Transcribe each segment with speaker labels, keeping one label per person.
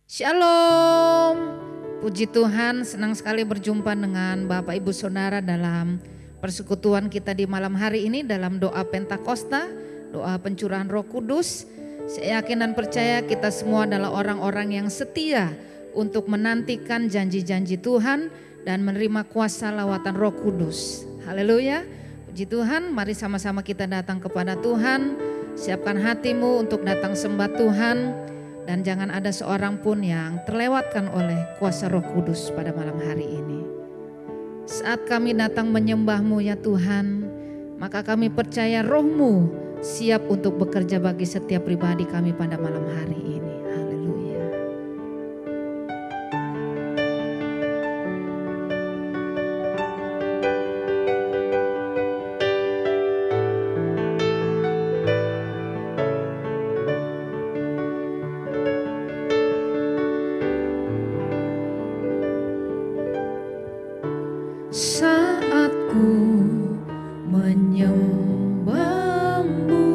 Speaker 1: Shalom, puji Tuhan, senang sekali berjumpa dengan Bapak Ibu Saudara dalam persekutuan kita di malam hari ini dalam doa Pentakosta, doa pencurahan Roh Kudus. Saya yakin dan percaya kita semua adalah orang-orang yang setia untuk menantikan janji-janji Tuhan dan menerima kuasa lawatan Roh Kudus. Haleluya, puji Tuhan, mari sama-sama kita datang kepada Tuhan. Siapkan hatimu untuk datang sembah Tuhan. Dan jangan ada seorang pun yang terlewatkan oleh kuasa Roh Kudus pada malam hari ini. Saat kami datang menyembah-Mu ya Tuhan, maka kami percaya Roh-Mu siap untuk bekerja bagi setiap pribadi kami pada malam hari ini. Haleluya. Saat ku menyembah-Mu,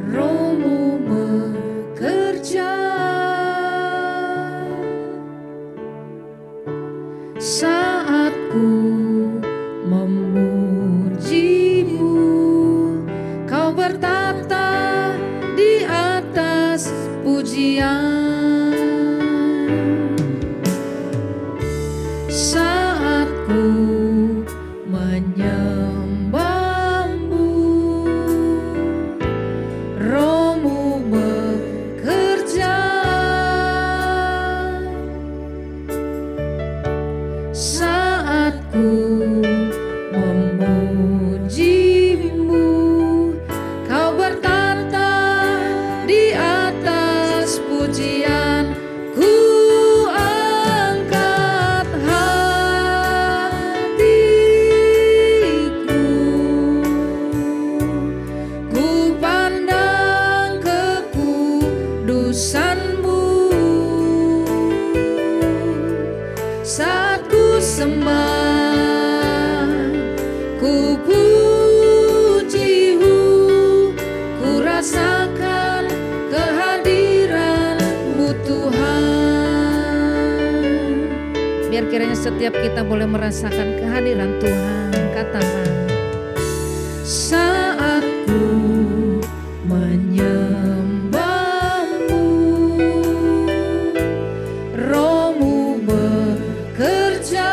Speaker 1: Roh-Mu bekerja. Saat ku memuji-Mu, Kau bertata di atas pujian. Saat ku menyembah-Mu, Roh-Mu bekerja. Saat ku memuji-Mu, Kau bertata di atas pujian. Ku angkat hatiku, ku pandang kekudusan-Mu. Saat ku sembah, ku puji-Mu, ku rasakan kehadiran-Mu Tuhan. Biar kiranya setiap kita boleh merasakan kehadiran Tuhan. Katakan, saat ku menyembah-Mu, Roh-Mu bekerja.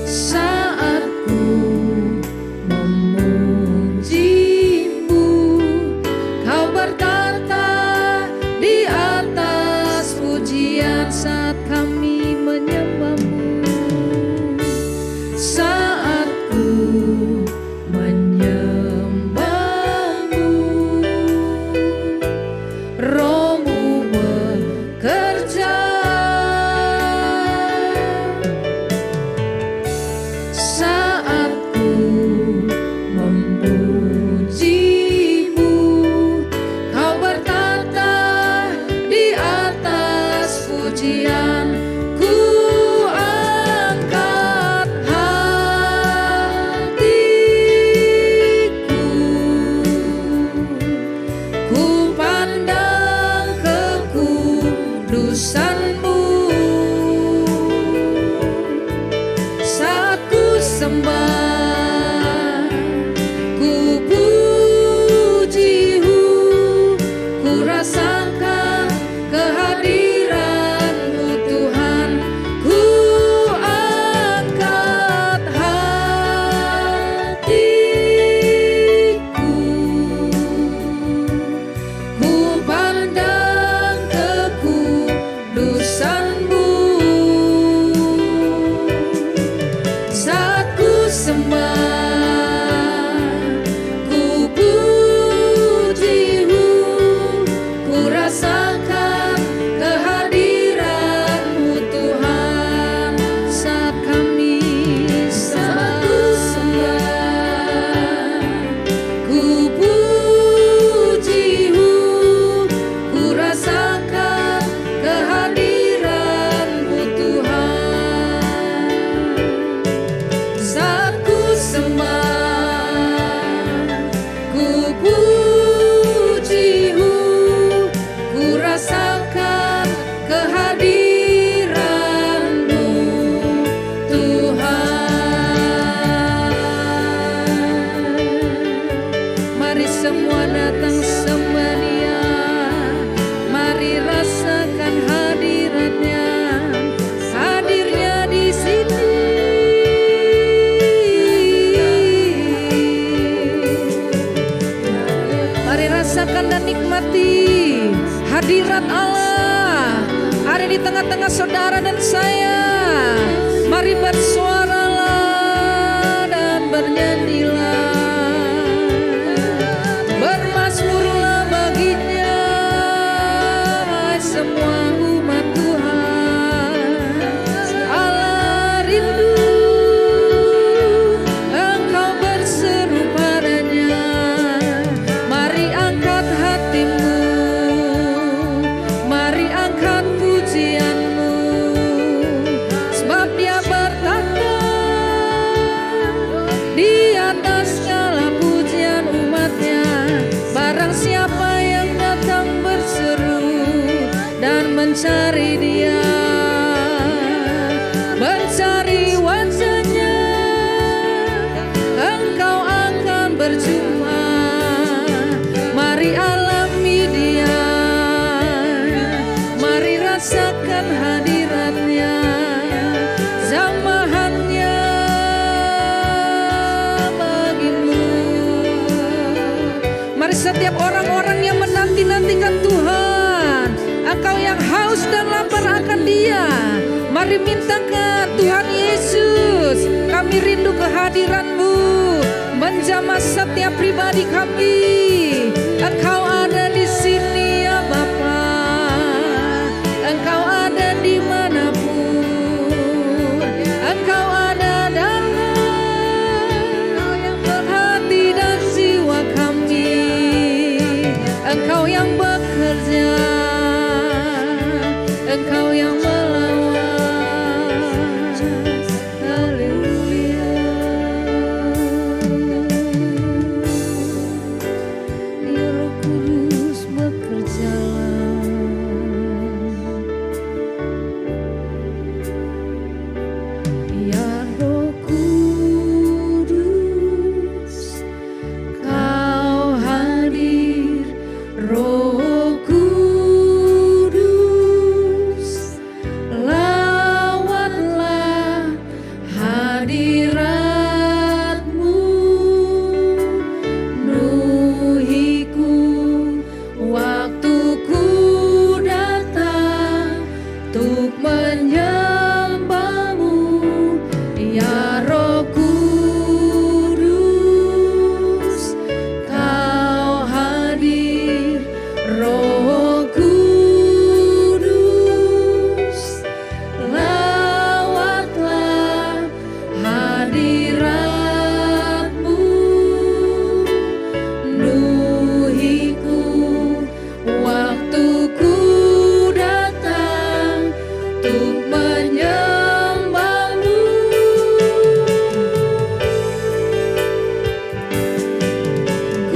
Speaker 1: Saat ku memuji-Mu, Kau bertata di atas pujian. Saat kami menyembah-Mu, saat ku menyembah-Mu, Roh-Mu bekerja. Saat ku memuji-Mu, Kau bertata di atas pujian. Ku angkat hatiku, ku pandang kekudusan-Mu. Saat ku sembah, ku puji-Mu, ku rasakan kehadiran-Mu Tuhan. Ku angkat hatiku, ku pandang kekudusan-Mu. Saat ku sembah, ku puji-Mu, ku rasakan kehadiran-Mu Tuhan. Saat kami sembah, ku puji-Mu, ku rasakan kehadiran-Mu Tuhan. Saat ku sembah, ku puji Mari semua datang sembah Dia, mari rasakan hadiratnya, hadirnya di sini. Mari rasakan dan nikmati hadirat Allah ada di tengah-tengah saudara dan saya. Mari bersuaralah dan bernyanyilah, bermazmurlah baginya, hai semua umat Tuhan. Allah rindu Engkau berseru padanya. Mari angkat hatimu, mari angkat pujianmu, sebab Dia bertata di atas segala pujian umatnya. Barang siapa yang datang berseru dan mencari Dia, mencari wajahnya, engkau akan berjumpa. Mari alami Dia, mari rasakan hadiratnya, jamahannya bagimu. Mari setiap orang-orang yang menanti-nantikan Tuhan, engkau yang haus dan lapar akan Dia, mari mintakan Tuhan Yesus, kami rindu kehadiran-Mu menjamah setiap pribadi kami. Engkau ada di sini ya Bapa, Engkau ada dimanapun, Engkau ada dalam hati dan jiwa kami. Engkau yang bekerja, Engkau yang melawan. Haleluya. Ya Roh Kudus bekerjalah. Ya Roh Kudus, Kau hadir. Roh Kudus, lawatlah hadirat-Mu, penuhiku waktuku datang untuk menyembah-Mu. Ya Roh Kudus, Kau hadir. Roh Kudus, lawatlah hadirat-Mu, penuhiku waktuku datang untuk menyembah-Mu.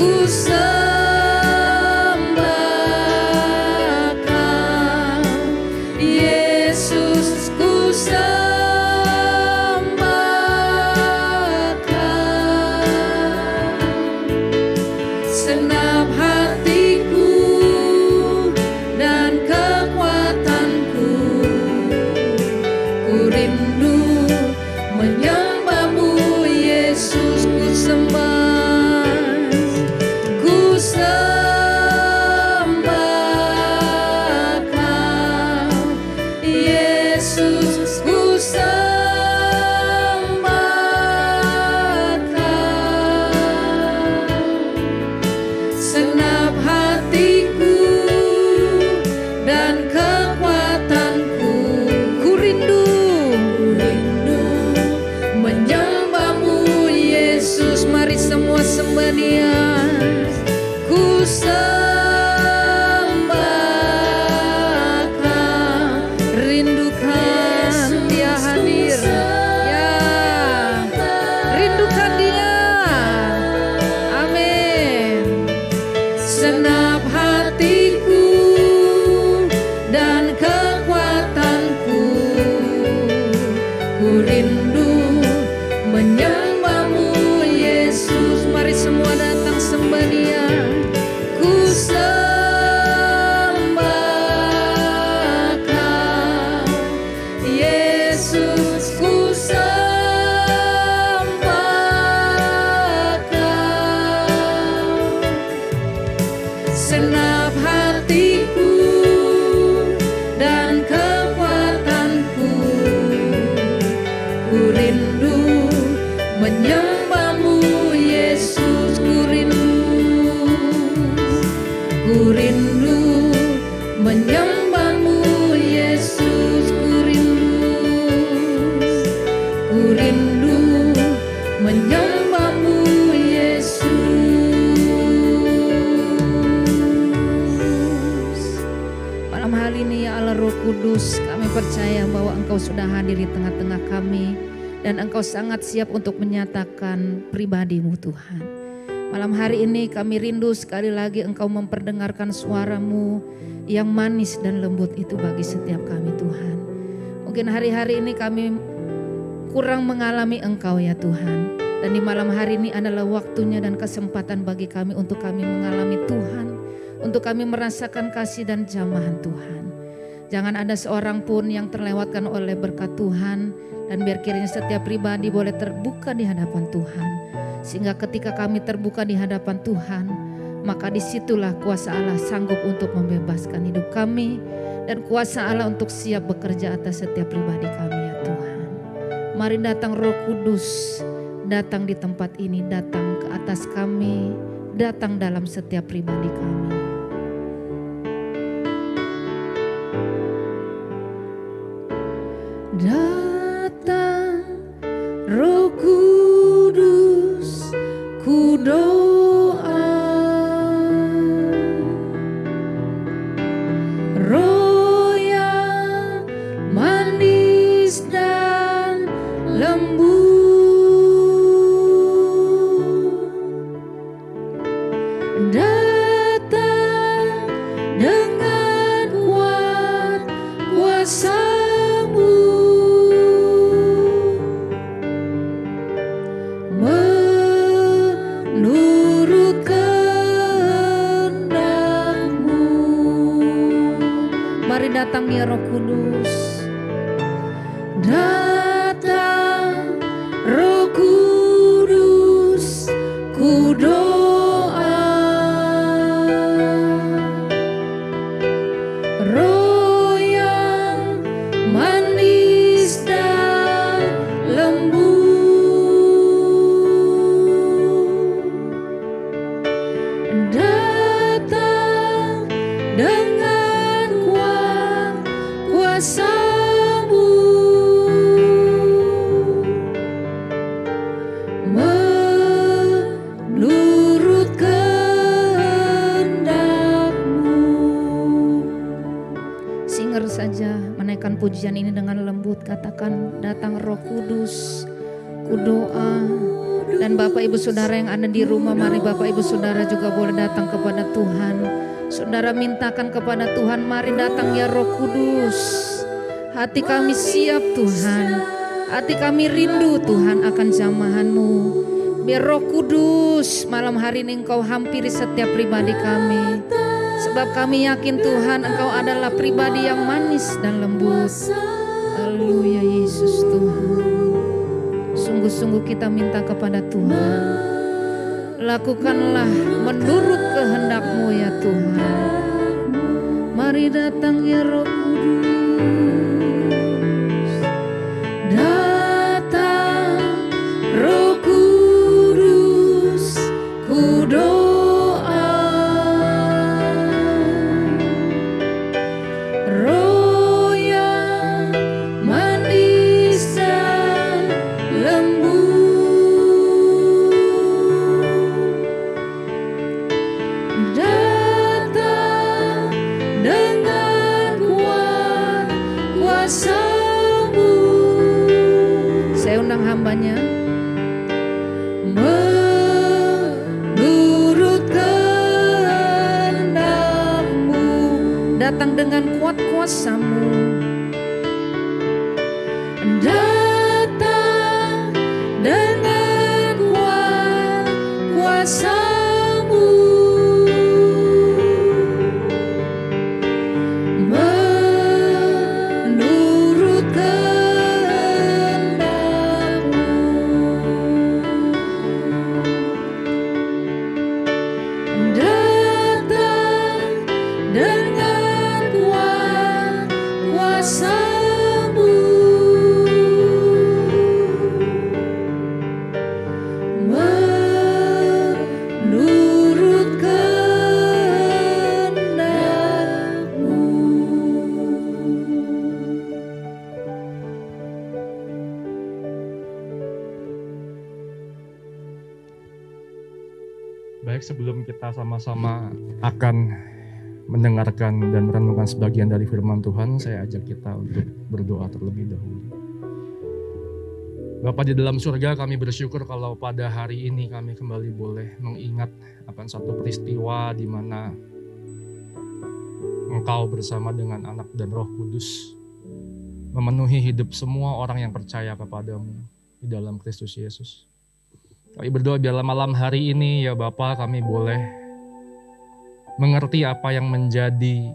Speaker 1: Ku sembah Kau, Yesus, ku sembah Kau. Senap hatiku dan kekuatanku, ku rindu menyembah-Mu, Yesus, ku sembah. Ku sembah Kau, Yesus, ku sembah Kau. Senap Dia ku sembah Kau, Yesus ku sembah Kau. Senap hatiku dan kekuatanku, ku rindu menyembahmu Yesus, ku rindu menyembahmu Yesus, ku rindu menyembahmu Yesus. Malam hari ini ya Allah Roh Kudus, kami percaya bahwa Engkau sudah hadir di tengah-tengah kami dan Engkau sangat siap untuk menyatakan pribadi-Mu Tuhan. Malam hari ini kami rindu sekali lagi Engkau memperdengarkan suara-Mu yang manis dan lembut itu bagi setiap kami Tuhan. Mungkin hari-hari ini kami kurang mengalami Engkau ya Tuhan. Dan di malam hari ini adalah waktunya dan kesempatan bagi kami untuk kami mengalami Tuhan. Untuk kami merasakan kasih dan jamahan Tuhan. Jangan ada seorang pun yang terlewatkan oleh berkat Tuhan. Dan biar kiranya setiap pribadi boleh terbuka di hadapan Tuhan. Sehingga ketika kami terbuka di hadapan Tuhan, maka disitulah kuasa Allah sanggup untuk membebaskan hidup kami. Dan kuasa Allah untuk siap bekerja atas setiap pribadi kami ya Tuhan. Mari datang Roh Kudus, datang di tempat ini, datang ke atas kami, datang dalam setiap pribadi kami. Datang Roh Kudus, ku doa, Roh yang manis dan lembut, datang dengan kuat kuasa-Mu, menurut kehendak-Mu. Mari datang ya Roh Kudus, datang Roh Kudus, ku doa, Roh yang manis dan lembut, datang dengan kuat kuasa-Mu, menurut kehendak-Mu. Singer saja menaikkan pujian ini dengan lembut, katakan datang Roh Kudus, ku doa. Dan Bapak Ibu Saudara yang ada di rumah, mari Bapak Ibu Saudara juga boleh datang kepada Tuhan. Saudara mintakan kepada Tuhan, mari datang ya Roh Kudus. Hati kami siap Tuhan, hati kami rindu Tuhan akan jamahan-Mu. Biar Roh Kudus malam hari ini Engkau hampiri setiap pribadi kami. Sebab kami yakin Tuhan Engkau adalah pribadi yang manis dan lembut. Haleluya Yesus Tuhan. Sungguh-sungguh kita minta kepada Tuhan, lakukanlah menurut kehendak-Mu ya Tuhan. Mari datang ya Roh Kudus, datang Roh Kudus, ku doa, Roh yang manis dan lembut, datang dengan kuat kuasa-Mu. Saya undang hambanya, menurut kehendak-Mu, datang dengan kuat kuasa-Mu, datang dengan kuat kuasa-Mu,
Speaker 2: Baik, sebelum kita sama-sama akan mendengarkan dan merenungkan sebagian dari firman Tuhan, saya ajak kita untuk berdoa terlebih dahulu. Bapa di dalam surga, kami bersyukur kalau pada hari ini kami kembali boleh mengingat akan satu peristiwa di mana Engkau bersama dengan Anak dan Roh Kudus memenuhi hidup semua orang yang percaya kepadamu di dalam Kristus Yesus. Kami berdoa biarlah malam hari ini ya Bapa, kami boleh mengerti apa yang menjadi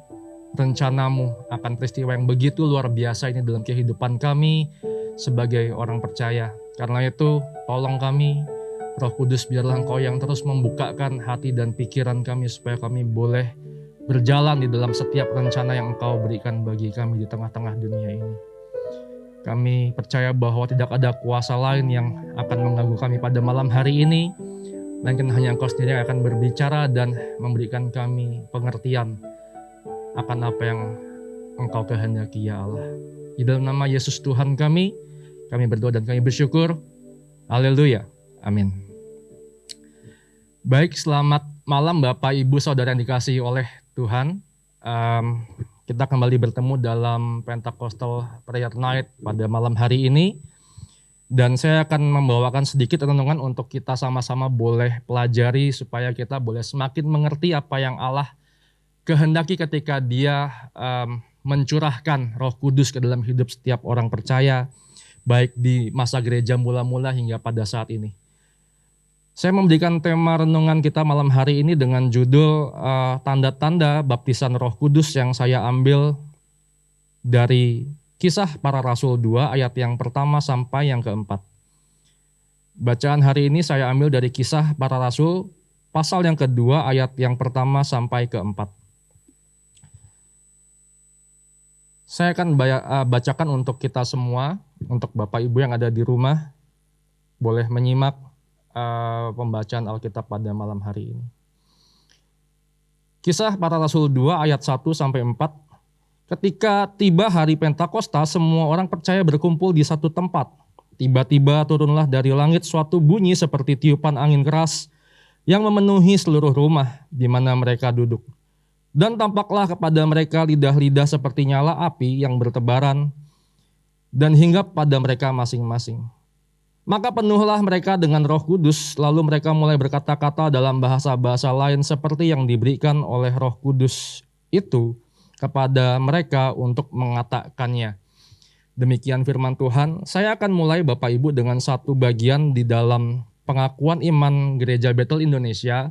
Speaker 2: rencanamu akan peristiwa yang begitu luar biasa ini dalam kehidupan kami sebagai orang percaya. Karena itu tolong kami, Roh Kudus, biarlah Engkau yang terus membukakan hati dan pikiran kami supaya kami boleh berjalan di dalam setiap rencana yang Engkau berikan bagi kami di tengah-tengah dunia ini. Kami percaya bahwa tidak ada kuasa lain yang akan mengganggu kami pada malam hari ini, melainkan hanya Engkau sendiri yang akan berbicara dan memberikan kami pengertian akan apa yang Engkau kehendaki ya Allah. Di dalam nama Yesus Tuhan kami berdoa dan kami bersyukur. Haleluya. Amin. Baik, selamat malam Bapak, Ibu, Saudara yang dikasihi oleh Tuhan. Kita kembali bertemu dalam Pentecostal Prayer Night pada malam hari ini. Dan saya akan membawakan sedikit renungan untuk kita sama-sama boleh pelajari supaya kita boleh semakin mengerti apa yang Allah kehendaki ketika Dia mencurahkan Roh Kudus ke dalam hidup setiap orang percaya, baik di masa gereja mula-mula hingga pada saat ini. Saya memberikan tema renungan kita malam hari ini dengan judul tanda-tanda baptisan Roh Kudus yang saya ambil dari Kisah Para Rasul 2 ayat yang pertama sampai yang keempat. Bacaan hari ini saya ambil dari Kisah Para Rasul pasal yang kedua ayat yang pertama sampai keempat. Saya akan bacakan untuk kita semua, untuk Bapak Ibu yang ada di rumah, boleh menyimak pembacaan Alkitab pada malam hari ini. Kisah Para Rasul 2 ayat 1 sampai 4. Ketika tiba hari Pentakosta, semua orang percaya berkumpul di satu tempat. Tiba-tiba turunlah dari langit suatu bunyi seperti tiupan angin keras yang memenuhi seluruh rumah di mana mereka duduk. Dan tampaklah kepada mereka lidah-lidah seperti nyala api yang bertebaran dan hinggap pada mereka masing-masing. Maka penuhlah mereka dengan Roh Kudus, lalu mereka mulai berkata-kata dalam bahasa-bahasa lain seperti yang diberikan oleh Roh Kudus itu kepada mereka untuk mengatakannya. Demikian firman Tuhan. Saya akan mulai Bapak Ibu dengan satu bagian di dalam pengakuan iman Gereja Bethel Indonesia.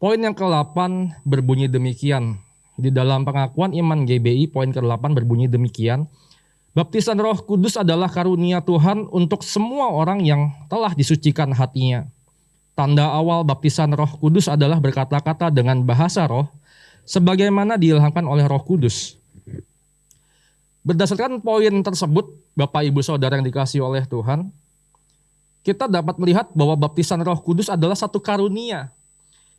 Speaker 2: Poin yang ke-8 berbunyi demikian. Di dalam pengakuan iman GBI poin ke-8 berbunyi demikian. Baptisan Roh Kudus adalah karunia Tuhan untuk semua orang yang telah disucikan hatinya. Tanda awal baptisan Roh Kudus adalah berkata-kata dengan bahasa roh, sebagaimana diilhamkan oleh Roh Kudus. Berdasarkan poin tersebut, Bapak Ibu Saudara yang dikasihi oleh Tuhan, kita dapat melihat bahwa baptisan Roh Kudus adalah satu karunia.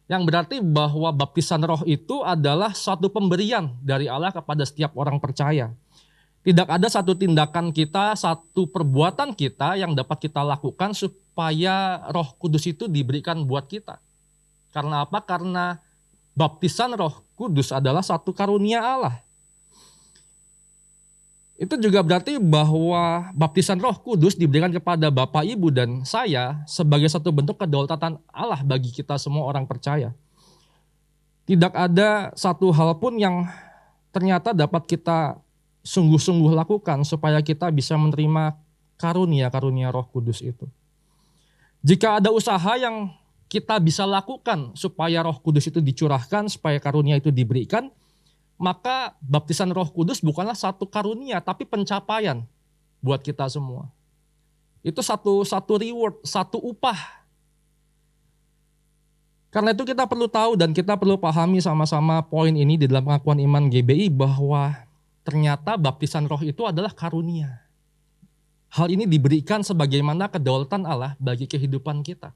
Speaker 2: Yang berarti bahwa baptisan roh itu adalah suatu pemberian dari Allah kepada setiap orang percaya. Tidak ada satu tindakan kita, satu perbuatan kita yang dapat kita lakukan supaya Roh Kudus itu diberikan buat kita. Karena apa? Karena baptisan Roh Kudus adalah satu karunia Allah. Itu juga berarti bahwa baptisan Roh Kudus diberikan kepada Bapak, Ibu, dan saya sebagai satu bentuk kedaulatan Allah bagi kita semua orang percaya. Tidak ada satu hal pun yang ternyata dapat kita sungguh-sungguh lakukan supaya kita bisa menerima karunia-karunia Roh Kudus itu. Jika ada usaha yang kita bisa lakukan supaya Roh Kudus itu dicurahkan, supaya karunia itu diberikan, maka baptisan Roh Kudus bukanlah satu karunia, tapi pencapaian buat kita semua. Itu satu reward, satu upah. Karena itu kita perlu tahu dan kita perlu pahami sama-sama poin ini di dalam pengakuan iman GBI bahwa ternyata baptisan roh itu adalah karunia. Hal ini diberikan sebagaimana kedaulatan Allah bagi kehidupan kita.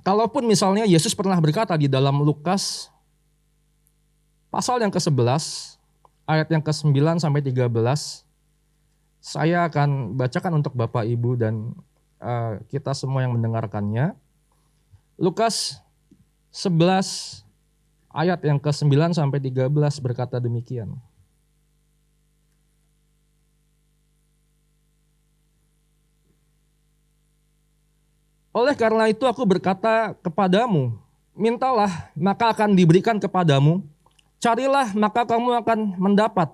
Speaker 2: Kalaupun misalnya Yesus pernah berkata di dalam Lukas pasal yang ke-11, ayat yang ke-9 sampai 13, saya akan bacakan untuk Bapak Ibu dan kita semua yang mendengarkannya. Lukas 11 ayat yang ke-9 sampai 13 berkata demikian. Oleh karena itu aku berkata kepadamu, mintalah maka akan diberikan kepadamu, carilah maka kamu akan mendapat,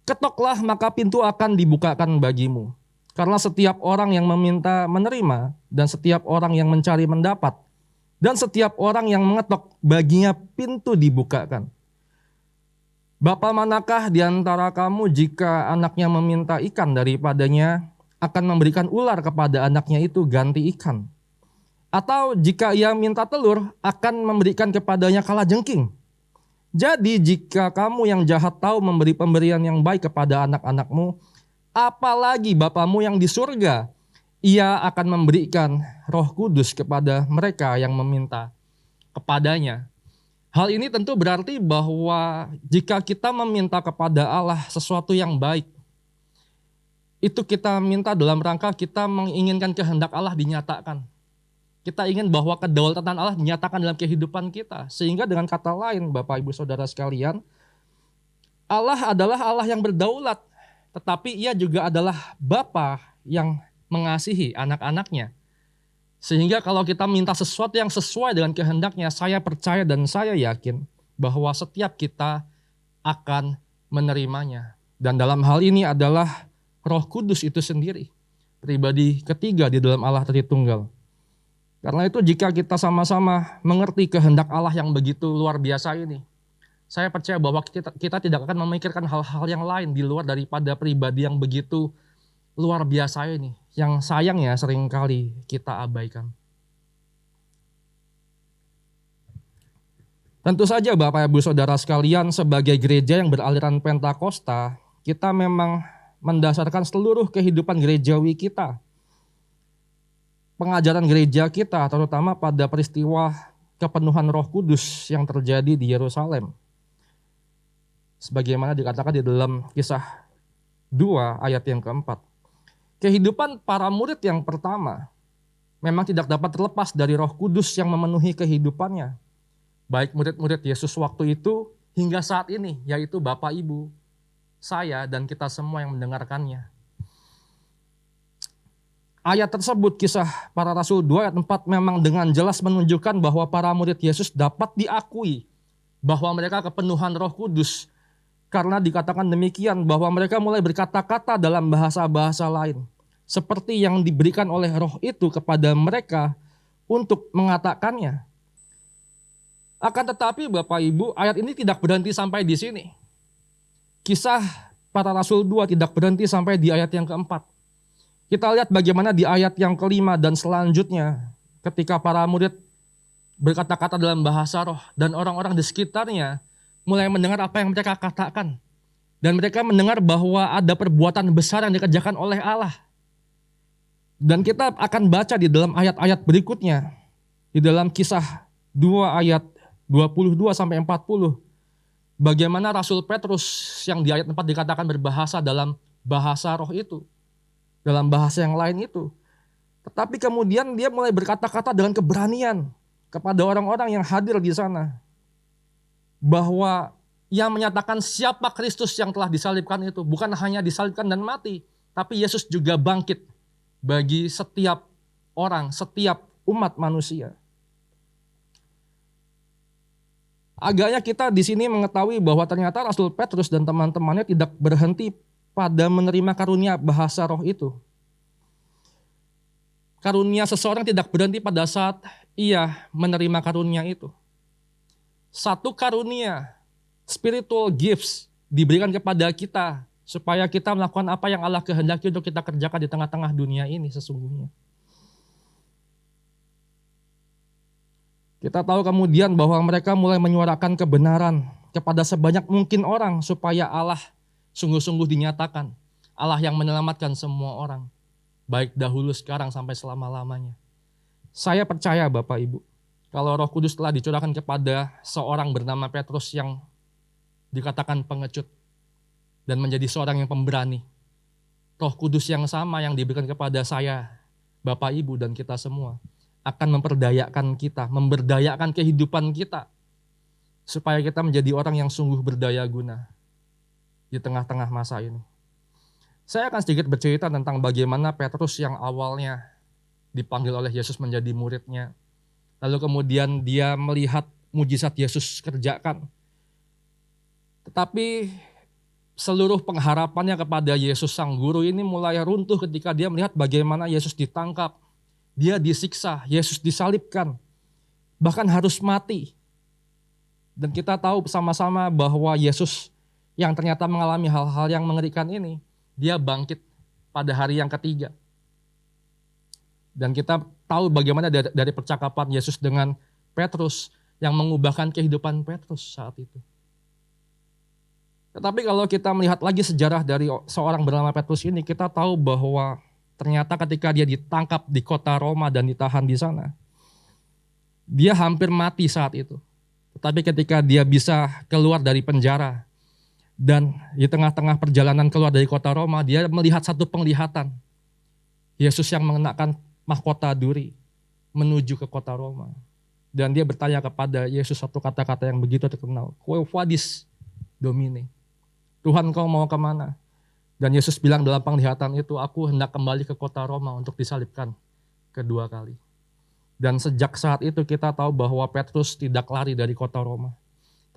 Speaker 2: ketoklah maka pintu akan dibukakan bagimu. Karena setiap orang yang meminta menerima, dan setiap orang yang mencari mendapat, dan setiap orang yang mengetok baginya pintu dibukakan. Bapa manakah di antara kamu jika anaknya meminta ikan daripadanya akan memberikan ular kepada anaknya itu ganti ikan? Atau jika ia minta telur akan memberikan kepadanya kalajengking? Jadi jika kamu yang jahat tahu memberi pemberian yang baik kepada anak-anakmu, apalagi Bapamu yang di surga, ia akan memberikan Roh Kudus kepada mereka yang meminta kepadanya. Hal ini tentu berarti bahwa jika kita meminta kepada Allah sesuatu yang baik, itu kita minta dalam rangka kita menginginkan kehendak Allah dinyatakan. Kita ingin bahwa kedaulatan Allah dinyatakan dalam kehidupan kita. Sehingga dengan kata lain, Bapak Ibu Saudara sekalian, Allah adalah Allah yang berdaulat, tetapi ia juga adalah Bapa yang mengasihi anak-anaknya. Sehingga kalau kita minta sesuatu yang sesuai dengan kehendaknya, saya percaya dan saya yakin bahwa setiap kita akan menerimanya. Dan dalam hal ini adalah Roh Kudus itu sendiri, pribadi ketiga di dalam Allah Tritunggal. Karena itu jika kita sama-sama mengerti kehendak Allah yang begitu luar biasa ini, saya percaya bahwa kita tidak akan memikirkan hal-hal yang lain di luar daripada pribadi yang begitu luar biasa ini, yang sayangnya seringkali kita abaikan. Tentu saja Bapak Ibu Saudara sekalian, sebagai gereja yang beraliran Pentakosta, kita memang mendasarkan seluruh kehidupan gerejawi kita, pengajaran gereja kita, terutama pada peristiwa kepenuhan Roh Kudus yang terjadi di Yerusalem. Sebagaimana dikatakan di dalam Kisah 2 ayat yang keempat. Kehidupan para murid yang pertama memang tidak dapat terlepas dari Roh Kudus yang memenuhi kehidupannya. Baik murid-murid Yesus waktu itu hingga saat ini, yaitu Bapak Ibu, saya dan kita semua yang mendengarkannya. Ayat tersebut, Kisah Para Rasul 2 ayat 4 memang dengan jelas menunjukkan bahwa para murid Yesus dapat diakui bahwa mereka kepenuhan Roh Kudus. Karena dikatakan demikian bahwa mereka mulai berkata-kata dalam bahasa-bahasa lain. Seperti yang diberikan oleh Roh itu kepada mereka untuk mengatakannya. Akan tetapi Bapak Ibu, ayat ini tidak berhenti sampai di sini. Kisah Para Rasul 2 tidak berhenti sampai di ayat yang keempat. Kita lihat bagaimana di ayat yang kelima dan selanjutnya ketika para murid berkata-kata dalam bahasa roh dan orang-orang di sekitarnya mulai mendengar apa yang mereka katakan. Dan mereka mendengar bahwa ada perbuatan besar yang dikerjakan oleh Allah. Dan kita akan baca di dalam ayat-ayat berikutnya, di dalam Kisah 2 ayat 22 sampai 40, bagaimana Rasul Petrus yang di ayat 4 dikatakan berbahasa dalam bahasa roh itu, dalam bahasa yang lain itu. Tetapi kemudian dia mulai berkata-kata dengan keberanian kepada orang-orang yang hadir di sana, bahwa ia menyatakan siapa Kristus yang telah disalibkan itu. Bukan hanya disalibkan dan mati, tapi Yesus juga bangkit bagi setiap orang, setiap umat manusia. Agaknya kita di sini mengetahui bahwa ternyata Rasul Petrus dan teman-temannya tidak berhenti pada menerima karunia bahasa roh itu. Karunia seseorang tidak berhenti pada saat ia menerima karunia itu. Satu karunia, spiritual gifts, diberikan kepada kita supaya kita melakukan apa yang Allah kehendaki untuk kita kerjakan di tengah-tengah dunia ini sesungguhnya. Kita tahu kemudian bahwa mereka mulai menyuarakan kebenaran kepada sebanyak mungkin orang supaya Allah sungguh-sungguh dinyatakan. Allah yang menyelamatkan semua orang, baik dahulu, sekarang, sampai selama-lamanya. Saya percaya Bapak Ibu, kalau Roh Kudus telah dicurahkan kepada seorang bernama Petrus yang dikatakan pengecut dan menjadi seorang yang pemberani, Roh Kudus yang sama yang diberikan kepada saya, Bapak Ibu dan kita semua, akan memperdayakan kita, memberdayakan kehidupan kita, supaya kita menjadi orang yang sungguh berdaya guna di tengah-tengah masa ini. Saya akan sedikit bercerita tentang bagaimana Petrus yang awalnya dipanggil oleh Yesus menjadi muridnya, lalu kemudian dia melihat mujizat Yesus kerjakan. Tetapi seluruh pengharapannya kepada Yesus sang guru ini mulai runtuh ketika dia melihat bagaimana Yesus ditangkap, dia disiksa, Yesus disalibkan, bahkan harus mati. Dan kita tahu bersama-sama bahwa Yesus yang ternyata mengalami hal-hal yang mengerikan ini, dia bangkit pada hari yang ketiga. Dan kita tahu bagaimana dari percakapan Yesus dengan Petrus yang mengubahkan kehidupan Petrus saat itu. Tetapi kalau kita melihat lagi sejarah dari seorang bernama Petrus ini, kita tahu bahwa ternyata ketika dia ditangkap di kota Roma dan ditahan di sana, dia hampir mati saat itu. Tetapi ketika dia bisa keluar dari penjara dan di tengah-tengah perjalanan keluar dari kota Roma, dia melihat satu penglihatan. Yesus yang mengenakan mahkota duri menuju ke kota Roma. Dan dia bertanya kepada Yesus satu kata-kata yang begitu terkenal, "Quo vadis, Domine?" Tuhan, kau mau kemana? Dan Yesus bilang dalam penglihatan itu, "Aku hendak kembali ke kota Roma untuk disalibkan kedua kali." Dan sejak saat itu kita tahu bahwa Petrus tidak lari dari kota Roma,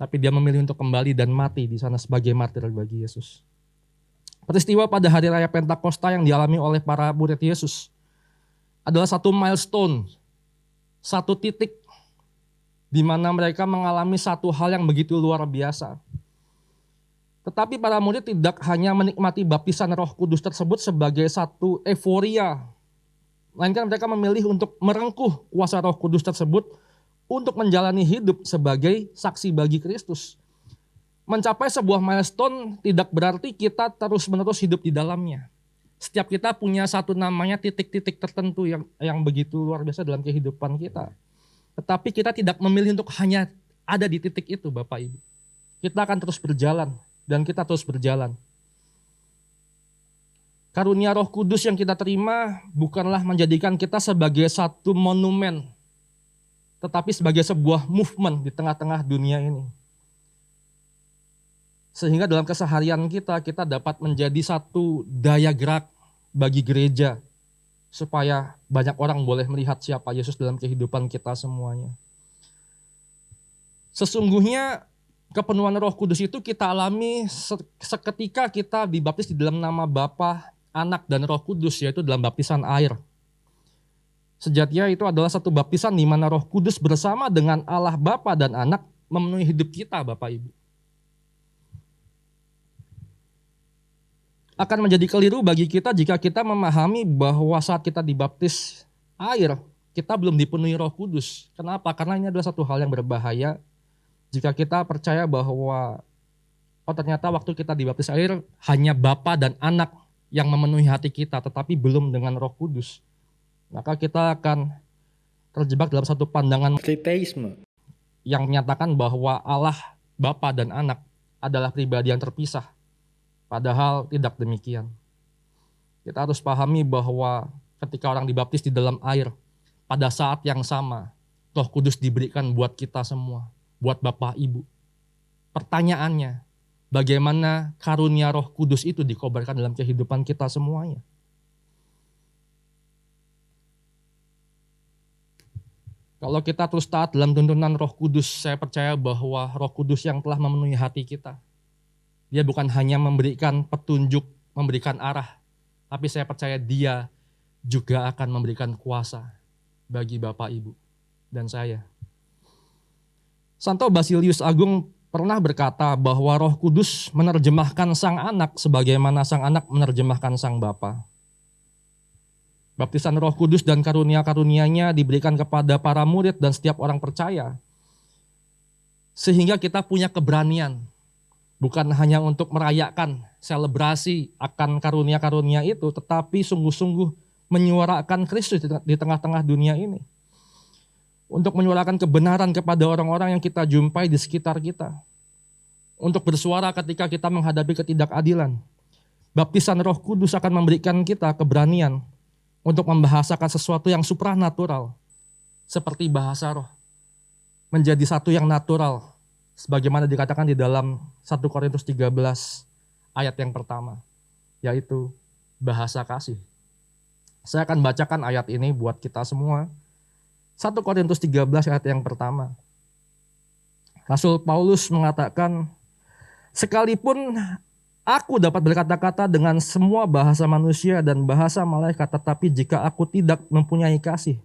Speaker 2: tapi dia memilih untuk kembali dan mati di sana sebagai martir bagi Yesus. Peristiwa pada hari raya Pentakosta yang dialami oleh para murid Yesus adalah satu milestone, satu titik di mana mereka mengalami satu hal yang begitu luar biasa. Tetapi para murid tidak hanya menikmati baptisan Roh Kudus tersebut sebagai satu euforia, melainkan mereka memilih untuk merengkuh kuasa Roh Kudus tersebut untuk menjalani hidup sebagai saksi bagi Kristus. Mencapai sebuah milestone tidak berarti kita terus-menerus hidup di dalamnya. Setiap kita punya satu namanya titik-titik tertentu yang begitu luar biasa dalam kehidupan kita. Tetapi kita tidak memilih untuk hanya ada di titik itu, Bapak Ibu. Kita akan terus berjalan. Dan kita terus berjalan. Karunia Roh Kudus yang kita terima bukanlah menjadikan kita sebagai satu monumen, tetapi sebagai sebuah movement di tengah-tengah dunia ini. Sehingga dalam keseharian kita dapat menjadi satu daya gerak bagi gereja, supaya banyak orang boleh melihat siapa Yesus dalam kehidupan kita semuanya. Sesungguhnya kepenuhan Roh Kudus itu kita alami seketika kita dibaptis di dalam nama Bapa, Anak, dan Roh Kudus, yaitu dalam baptisan air. Sejatinya itu adalah satu baptisan di mana Roh Kudus bersama dengan Allah Bapa dan Anak memenuhi hidup kita, Bapak Ibu. Akan menjadi keliru bagi kita jika kita memahami bahwa saat kita dibaptis air, kita belum dipenuhi Roh Kudus. Kenapa? Karena ini adalah satu hal yang berbahaya. Jika kita percaya bahwa ternyata waktu kita dibaptis air hanya Bapa dan Anak yang memenuhi hati kita, tetapi belum dengan Roh Kudus, maka kita akan terjebak dalam satu pandangan triteisme yang menyatakan bahwa Allah, Bapa dan Anak adalah pribadi yang terpisah. Padahal tidak demikian. Kita harus pahami bahwa ketika orang dibaptis di dalam air, pada saat yang sama Roh Kudus diberikan buat kita semua. Buat Bapak Ibu. Pertanyaannya, bagaimana karunia Roh Kudus itu dikobarkan dalam kehidupan kita semuanya? Kalau kita terus taat dalam tuntunan Roh Kudus, saya percaya bahwa Roh Kudus yang telah memenuhi hati kita, dia bukan hanya memberikan petunjuk, memberikan arah, tapi saya percaya dia juga akan memberikan kuasa bagi Bapak Ibu dan saya. Santo Basilius Agung pernah berkata bahwa Roh Kudus menerjemahkan Sang Anak sebagaimana Sang Anak menerjemahkan Sang Bapa. Baptisan Roh Kudus dan karunia-karunia-Nya diberikan kepada para murid dan setiap orang percaya. Sehingga kita punya keberanian, bukan hanya untuk merayakan selebrasi akan karunia-karunia itu, tetapi sungguh-sungguh menyuarakan Kristus di tengah-tengah dunia ini. Untuk menyuarakan kebenaran kepada orang-orang yang kita jumpai di sekitar kita. Untuk bersuara ketika kita menghadapi ketidakadilan. Baptisan Roh Kudus akan memberikan kita keberanian untuk membahasakan sesuatu yang supranatural seperti bahasa roh, menjadi satu yang natural, sebagaimana dikatakan di dalam 1 Korintus 13 ayat yang pertama, yaitu bahasa kasih. Saya akan bacakan ayat ini buat kita semua. 1 Korintus 13 ayat yang pertama. Rasul Paulus mengatakan, sekalipun aku dapat berkata-kata dengan semua bahasa manusia dan bahasa malaikat, tetapi jika aku tidak mempunyai kasih,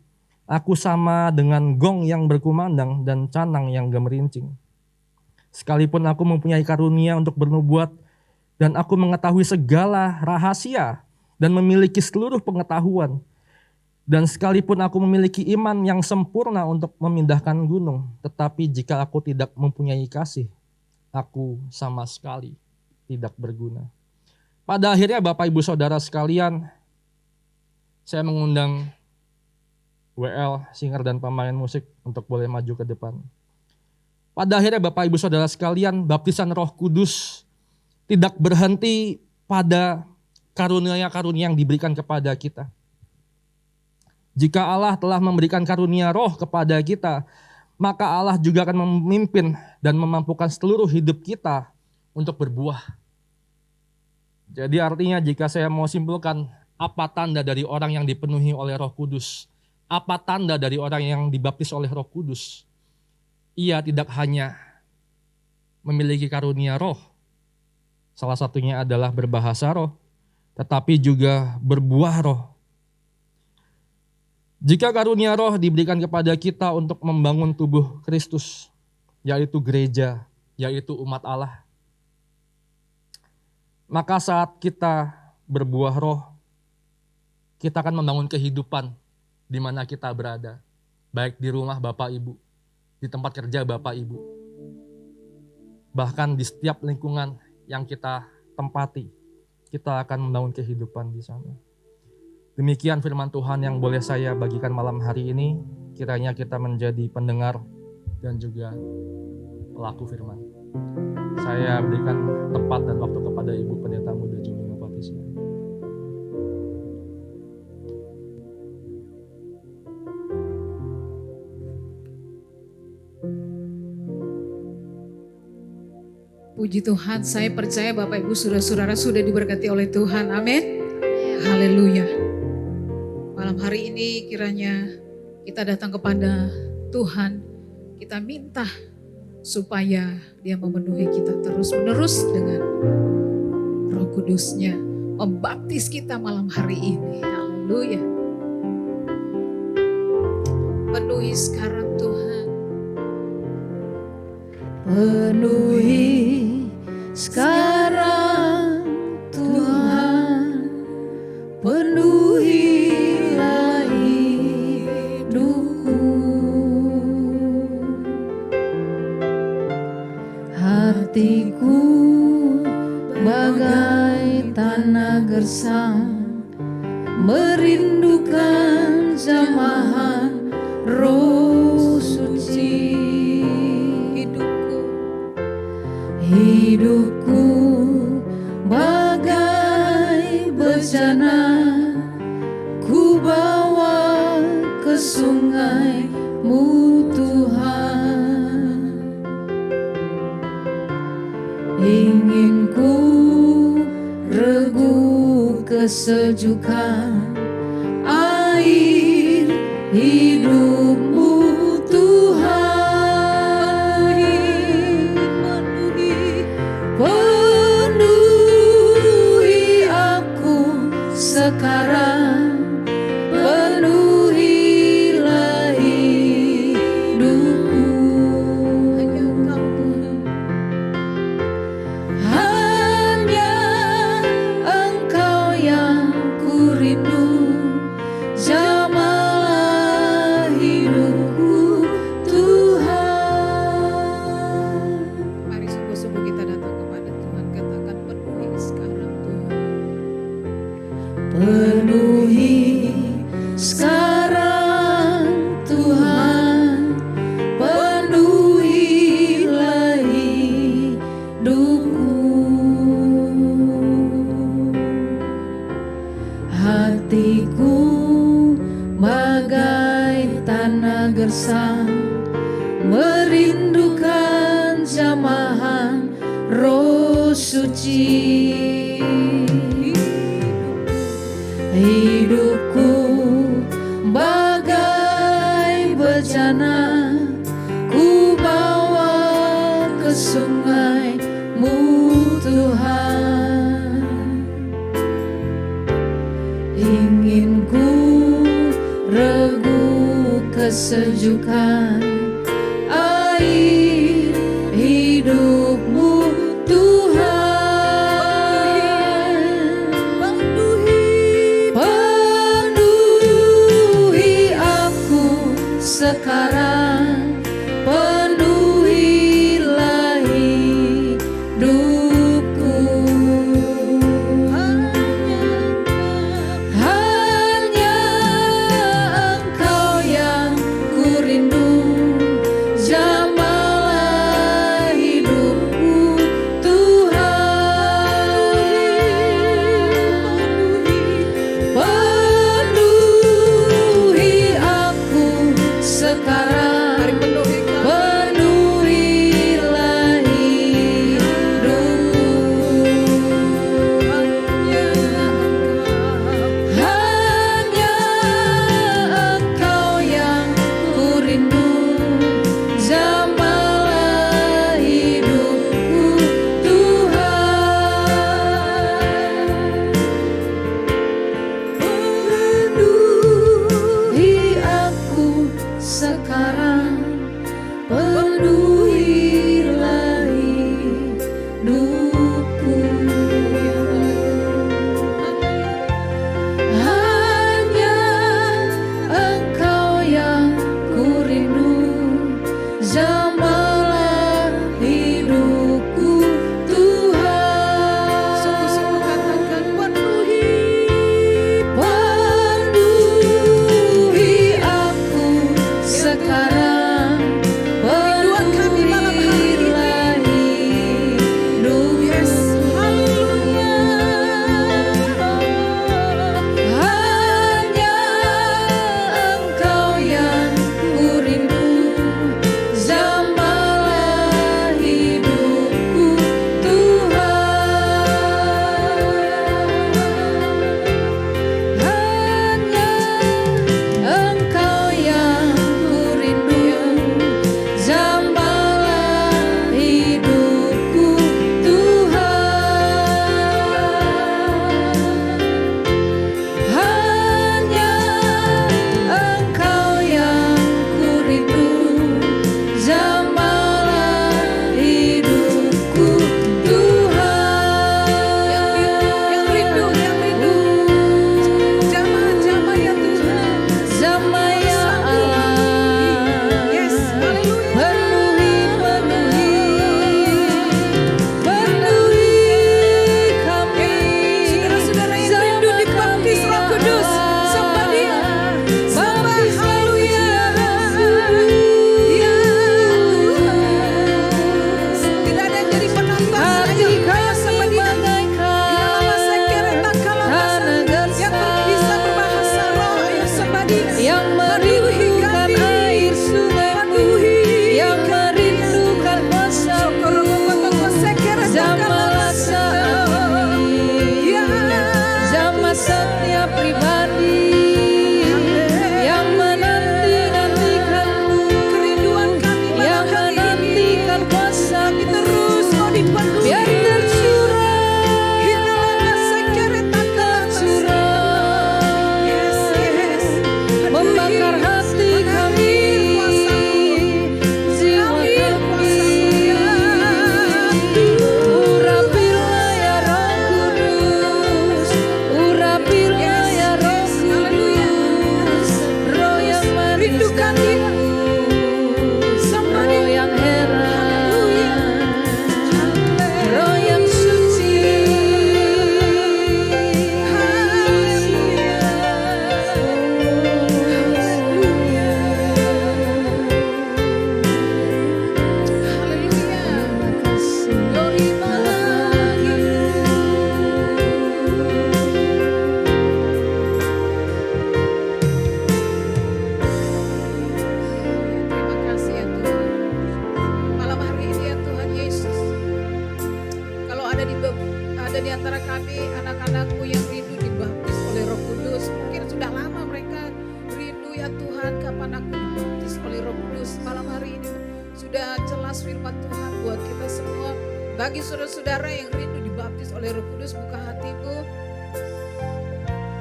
Speaker 2: aku sama dengan gong yang berkumandang dan canang yang gemerincing. Sekalipun aku mempunyai karunia untuk bernubuat dan aku mengetahui segala rahasia dan memiliki seluruh pengetahuan, dan sekalipun aku memiliki iman yang sempurna untuk memindahkan gunung, tetapi jika aku tidak mempunyai kasih, aku sama sekali tidak berguna. Pada akhirnya Bapak Ibu Saudara sekalian, saya mengundang WL, singer dan pemain musik untuk boleh maju ke depan. Pada akhirnya Bapak Ibu Saudara sekalian, baptisan Roh Kudus tidak berhenti pada karunia-karunia yang diberikan kepada kita. Jika Allah telah memberikan karunia roh kepada kita, maka Allah juga akan memimpin dan memampukan seluruh hidup kita untuk berbuah. Jadi artinya jika saya mau simpulkan, apa tanda dari orang yang dipenuhi oleh Roh Kudus? Apa tanda dari orang yang dibaptis oleh Roh Kudus? Ia tidak hanya memiliki karunia roh, salah satunya adalah berbahasa roh, tetapi juga berbuah roh. Jika karunia roh diberikan kepada kita untuk membangun tubuh Kristus, yaitu gereja, yaitu umat Allah, maka saat kita berbuah roh, kita akan membangun kehidupan di mana kita berada, baik di rumah Bapak Ibu, di tempat kerja Bapak Ibu, bahkan di setiap lingkungan yang kita tempati, kita akan membangun kehidupan di sana. Demikian firman Tuhan yang boleh saya bagikan malam hari ini. Kiranya kita menjadi pendengar dan juga pelaku firman. Saya berikan tempat dan waktu kepada Ibu Pendeta Muda Jumingo Patricia.
Speaker 3: Puji Tuhan, saya percaya Bapak Ibu Saudara-saudara sudah diberkati oleh Tuhan. Amin. Haleluya. Malam hari ini kiranya kita datang kepada Tuhan. Kita minta supaya Dia memenuhi kita terus-menerus dengan Roh Kudus-Nya. Membaptis kita malam hari ini. Haleluya. Penuhi sekarang Tuhan.
Speaker 4: Penuhi sekarang Tuhan, penuhilah hidupku. Hatiku bagai tanah gersang, merindukan jamahan Roh Suci. Hidupku bagai bejana, ku bawa ke sungai-Mu Tuhan. Ingin ku regu kesejukan air hidup-Mu Tuhan. Penuhi aku sekarang, penuhilah hidupku. Hanya Engkau yang ku rindu, jamalah suci. Hidupku bagai bejana, ku bawa ke sungai-Mu Tuhan. Ingin ku regu kesejukan air hidup-Mu Tuhan. Penuhi aku sekarang, penuhilah hidupku. Hanya Engkau yang ku rindu.
Speaker 3: antara kami anak-anakmu yang rindu dibaptis oleh Roh Kudus. Mungkin sudah lama mereka rindu ya Tuhan, kapan aku dibaptis oleh Roh Kudus. Malam hari ini sudah jelas firman Tuhan buat kita semua. Bagi saudara-saudara yang rindu dibaptis oleh Roh Kudus, buka hatimu.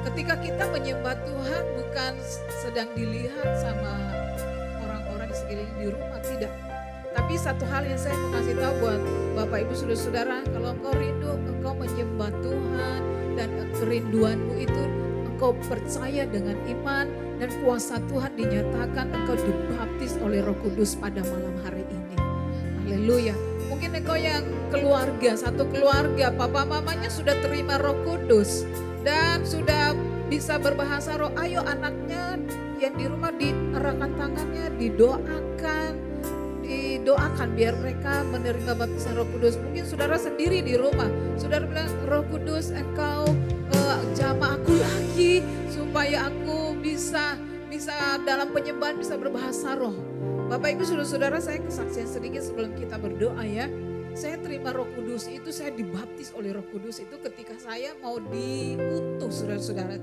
Speaker 3: Ketika kita menyembah Tuhan bukan sedang dilihat sama orang-orang di sekeliling di rumah, tidak. Tapi satu hal yang saya mau kasih tahu buat Bapak Ibu saudara-saudara, kalau engkau rindu, engkau menyembah Tuhan dan kerinduanmu itu engkau percaya dengan iman dan kuasa Tuhan dinyatakan, engkau dibaptis oleh Roh Kudus pada malam hari ini. Haleluya. Mungkin engkau yang keluarga, satu keluarga, papa mamanya sudah terima Roh Kudus dan sudah bisa berbahasa roh. Ayo anaknya yang di rumah diarahkan tangannya, didoakan biar mereka menerima baptisan Roh Kudus. Mungkin saudara sendiri di rumah, saudara bilang, Roh Kudus engkau jamah aku lagi supaya aku bisa dalam penyembahan bisa berbahasa roh. Bapak Ibu saudara-saudara, saya kesaksian sedikit sebelum kita berdoa ya. Saya terima Roh Kudus itu, saya dibaptis oleh Roh Kudus itu ketika saya mau diutus, saudara-saudara.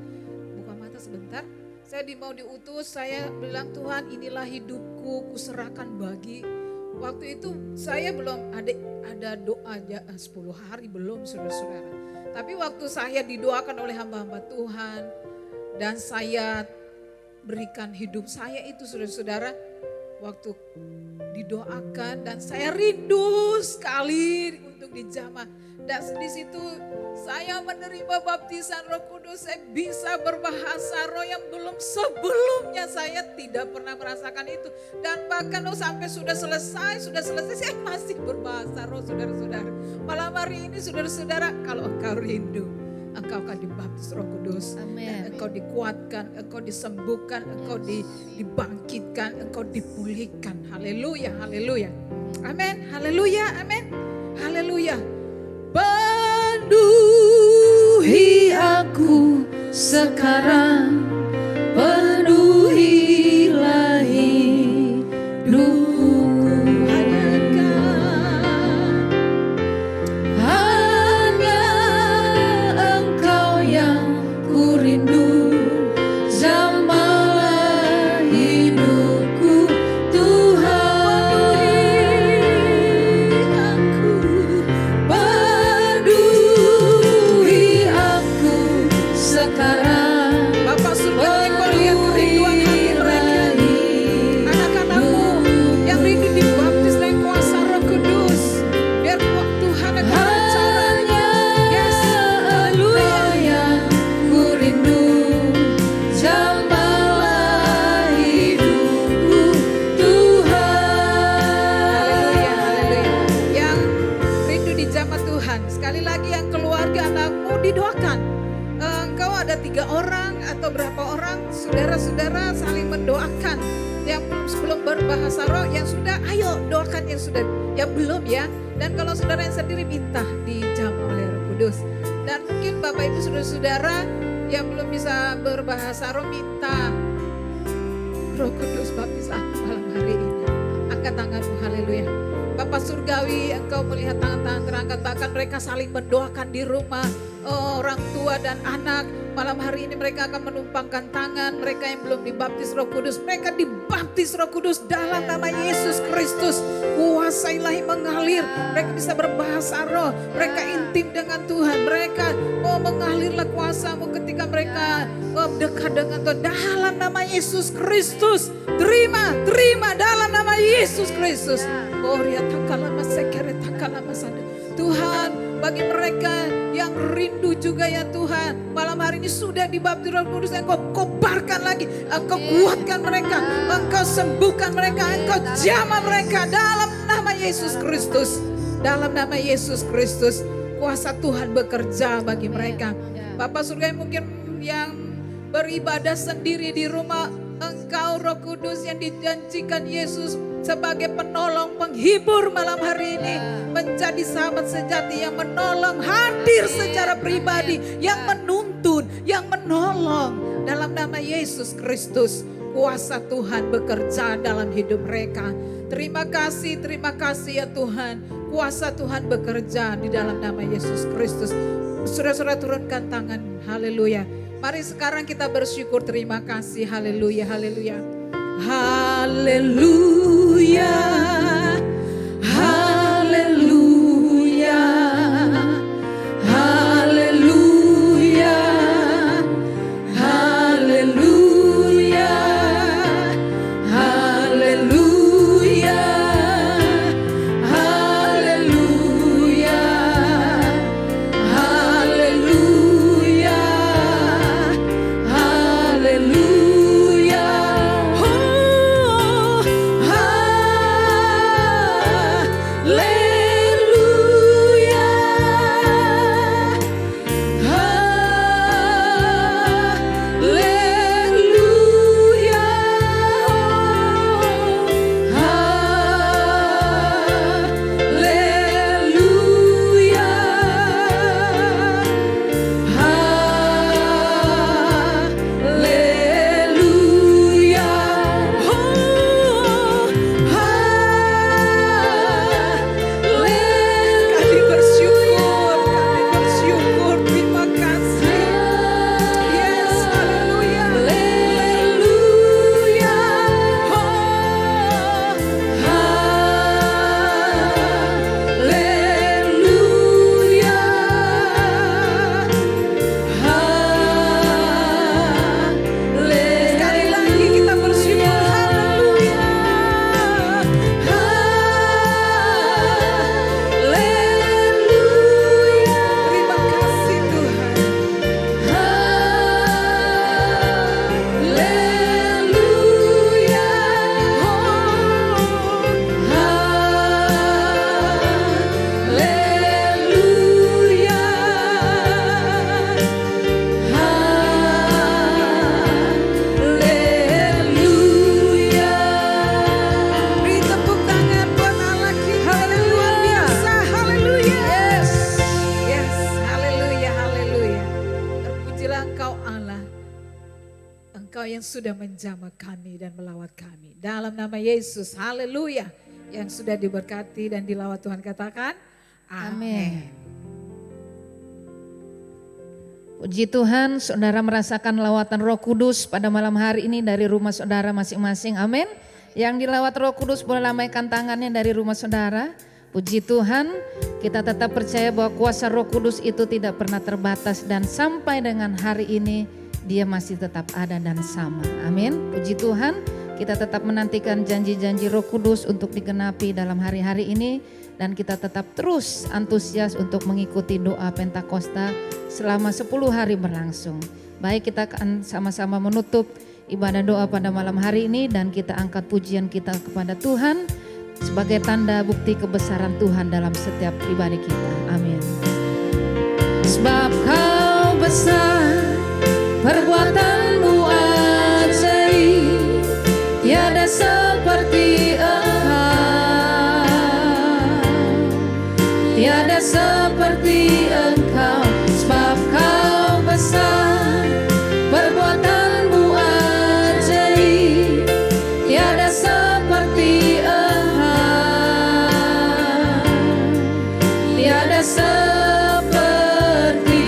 Speaker 3: Buka mata sebentar. Saya mau diutus, saya bilang Tuhan inilah hidupku, kuserahkan bagi. Waktu itu saya belum ada doa 10 hari belum, saudara-saudara. Tapi waktu saya didoakan oleh hamba-hamba Tuhan dan saya berikan hidup saya itu, saudara-saudara, waktu didoakan dan saya rindu sekali untuk dijamah. Dan di situ saya menerima baptisan Roh Kudus, saya bisa berbahasa roh yang belum sebelumnya saya tidak pernah merasakan itu. Dan bahkan sampai sudah selesai saya masih berbahasa roh, saudara-saudara. Malam hari ini saudara-saudara, kalau engkau rindu, engkau akan dibaptis Roh Kudus.
Speaker 1: Amin.
Speaker 3: Dan engkau dikuatkan, engkau disembuhkan, engkau dibangkitkan, engkau dipulihkan. Haleluya, haleluya. Amin, haleluya, amin, haleluya.
Speaker 4: Penuhi aku sekarang, penuhilah hidupku. Hanya Engkau yang ku rindu, jamahlah hidupku Tuhan. Penuhi aku sekarang,
Speaker 3: Bapak surga, engkau lihat kerinduan hati mereka. Anak-anakmu yang rindu dibaptis dengan kuasa Roh Kudus. Biar Tuhan akan bicara. Yes.
Speaker 4: Engkau yang ku rindu, jamahlah hidupku Tuhan.
Speaker 3: Haleluya, haleluya. Yang rindu dijamah Tuhan. Sekali lagi yang keluarga anakmu didoakan. Engkau ada 3 orang atau berapa orang saudara-saudara saling mendoakan. Yang belum berbahasa roh, yang sudah ayo doakan yang sudah, yang belum ya. Dan kalau saudara yang sendiri minta dijamah oleh Roh Kudus. Dan mungkin Bapak Ibu saudara-saudara yang belum bisa berbahasa roh minta Roh Kudus baptis aku malam hari ini. Angkat tanganmu, haleluya. Bapak surgawi, engkau melihat tangan-tangan terangkat, bahkan mereka saling mendoakan di rumah, orang tua dan anak. Malam hari ini mereka akan menumpangkan tangan, mereka yang belum dibaptis Roh Kudus, mereka dibaptis Roh Kudus dalam nama Yesus Kristus. Kuasa ilahi mengalir, mereka bisa berbahasa roh, mereka intim dengan Tuhan, mereka mengalirlah kuasamu ketika mereka dekat dengan Tuhan dalam nama Yesus Kristus. Terima dalam nama Yesus Kristus. Tuhan, bagi mereka yang rindu juga ya Tuhan, malam hari ini sudah dibaptis Roh Kudus, engkau kobarkan lagi, engkau kuatkan mereka, engkau sembuhkan mereka, engkau jamah mereka dalam nama Yesus Kristus. Dalam nama Yesus Kristus, kuasa Tuhan bekerja bagi mereka. Bapak surga mungkin yang beribadah sendiri di rumah, engkau Roh Kudus yang dijanjikan Yesus sebagai penolong, penghibur malam hari ini, menjadi sahabat sejati yang menolong, hadir secara pribadi, yang menuntun, yang menolong dalam nama Yesus Kristus. Kuasa Tuhan bekerja dalam hidup mereka. Terima kasih ya Tuhan. Kuasa Tuhan bekerja di dalam nama Yesus Kristus. Saudara-saudara turunkan tangan. Haleluya. Mari sekarang kita bersyukur, terima kasih. Haleluya, haleluya. Haleluya. Haleluya. Haleluya. Haleluya. Haleluya. Haleluya. Haleluya. Haleluya. Oh, yang sudah menjamah kami dan melawat kami. Dalam nama Yesus, haleluya. Yang sudah diberkati dan dilawat Tuhan, katakan amin.
Speaker 1: Puji Tuhan, saudara merasakan lawatan Roh Kudus pada malam hari ini dari rumah saudara masing-masing, amin. Yang dilawat Roh Kudus boleh lambaikan tangannya dari rumah saudara. Puji Tuhan, kita tetap percaya bahwa kuasa Roh Kudus itu tidak pernah terbatas dan sampai dengan hari ini dia masih tetap ada dan sama, amin. Puji Tuhan, kita tetap menantikan janji-janji Roh Kudus untuk digenapi dalam hari-hari ini. Dan kita tetap terus antusias untuk mengikuti doa Pentakosta selama 10 hari berlangsung. Baik, kita akan sama-sama menutup ibadah doa pada malam hari ini. Dan kita angkat pujian kita kepada Tuhan sebagai tanda bukti kebesaran Tuhan dalam setiap pribadi kita. Amin. Sebab kau besar, perbuatanmu ajaib, tiada seperti Engkau, tiada seperti Engkau. Sebab kau besar, perbuatanmu ajaib, tiada seperti Engkau, tiada seperti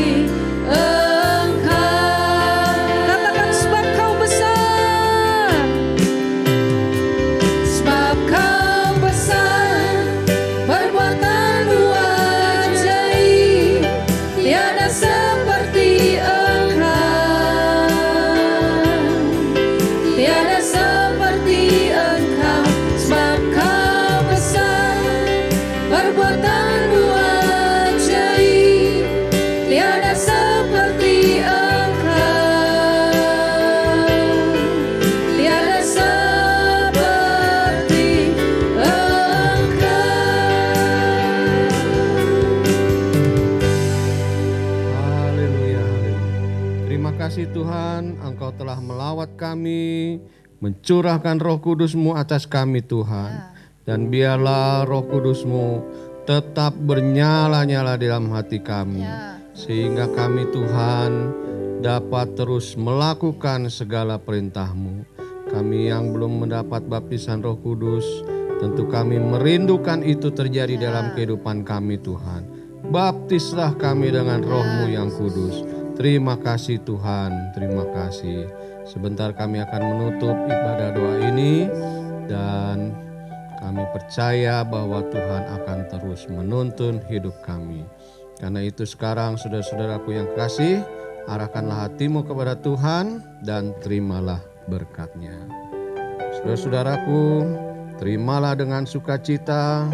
Speaker 1: Engkau. Katakan, sebab kau besar, sebab kau besar, perbuatanmu ajaib, tiada seperti Engkau, tiada seperti Engkau. Sebab kau besar, perbuatanmu ajaib, tiada seperti Engkau, tiada seperti
Speaker 5: Haleluya, haleluya. Terima kasih Tuhan, Engkau telah melawat kami, mencurahkan Roh Kudus-Mu atas kami Tuhan. Dan biarlah Roh Kudus-Mu tetap bernyala-nyala dalam hati kami. Sehingga kami Tuhan dapat terus melakukan segala perintah-Mu. Kami yang belum mendapat baptisan Roh Kudus, tentu kami merindukan itu terjadi dalam kehidupan kami Tuhan. Baptislah kami dengan roh-Mu yang kudus. Terima kasih Tuhan, terima kasih. Sebentar kami akan menutup ibadah doa ini dan kami percaya bahwa Tuhan akan terus menuntun hidup kami. Karena itu sekarang saudara-saudaraku yang kasih, arahkanlah hatimu kepada Tuhan dan terimalah berkat-Nya. Saudara-saudaraku, terimalah dengan sukacita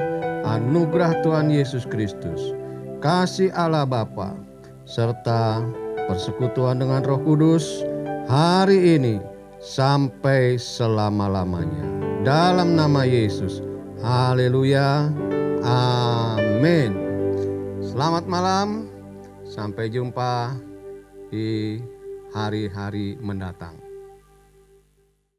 Speaker 5: anugerah Tuhan Yesus Kristus, kasih Allah Bapa, serta persekutuan dengan Roh Kudus hari ini sampai selama-lamanya. Dalam nama Yesus, haleluya, amin. Selamat malam, sampai jumpa di hari-hari mendatang.